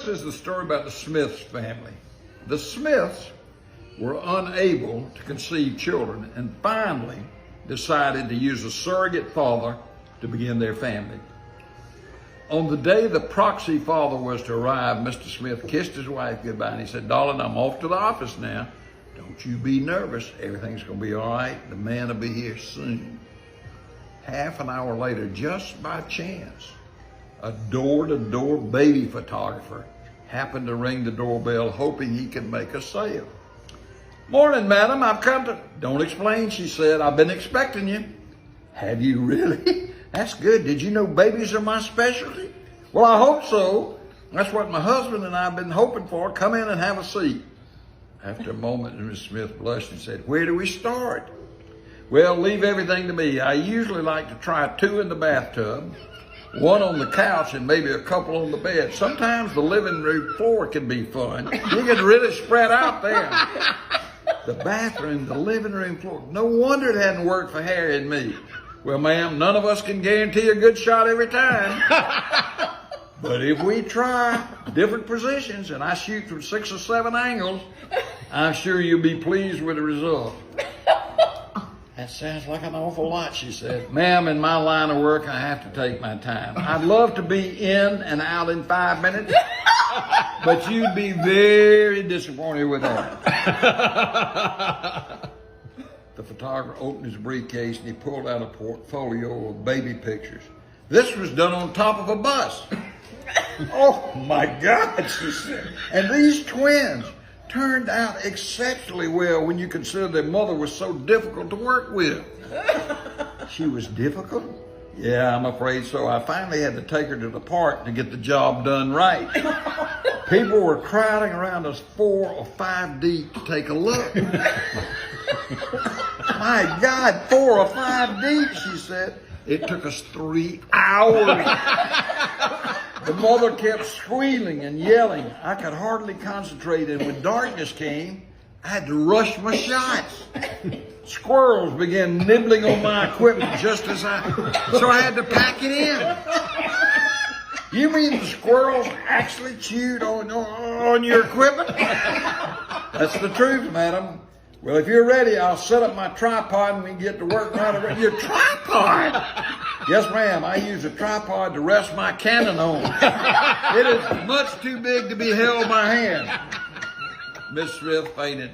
This is the story about the Smiths family. The Smiths were unable to conceive children and finally decided to use a surrogate father to begin their family. On the day the proxy father was to arrive, Mr. Smith kissed his wife goodbye and he said, "Darling, I'm off to the office now. Don't you be nervous. Everything's going to be all right. The man will be here soon." Half an hour later, just by chance, a door-to-door baby photographer happened to ring the doorbell hoping he could make a sale. "Morning, madam, I've come to..." "Don't explain," she said. "I've been expecting you." "Have you really? That's good. Did you know babies are my specialty?" "Well, I hope so. That's what my husband and I have been hoping for. Come in and have a seat." After a moment, Ms. Smith blushed and said, "Where do we start?" "Well, leave everything to me. I usually like to try 2 in the bathtub, 1 on the couch, and maybe a couple on the bed. Sometimes the living room floor can be fun. You can really spread out there." The bathroom, the living room floor. No wonder it hadn't worked for Harry and me. "Well, ma'am, none of us can guarantee a good shot every time. But if we try different positions and I shoot from 6 or 7 angles, I'm sure you'll be pleased with the result." "That sounds like an awful lot," she said. "Ma'am, in my line of work, I have to take my time. I'd love to be in and out in 5 minutes, but you'd be very disappointed with that." The photographer opened his briefcase and he pulled out a portfolio of baby pictures. "This was done on top of a bus." "Oh my God," she said. "And these twins turned out exceptionally well when you consider their mother was so difficult to work with." "She was difficult?" "Yeah, I'm afraid so. I finally had to take her to the park to get the job done right. People were crowding around us 4 or 5 deep to take a look." "My God, 4 or 5 deep," she said. "It took us 3 hours. The mother kept squealing and yelling. I could hardly concentrate, and when darkness came, I had to rush my shots. Squirrels began nibbling on my equipment so I had to pack it in." "You mean the squirrels actually chewed on your equipment?" "That's the truth, madam." "Well, if you're ready, I'll set up my tripod and we can get to work right away." "Your tripod?" "Yes, ma'am. I use a tripod to rest my cannon on. It is much too big to be held by hand." Miss Smith fainted.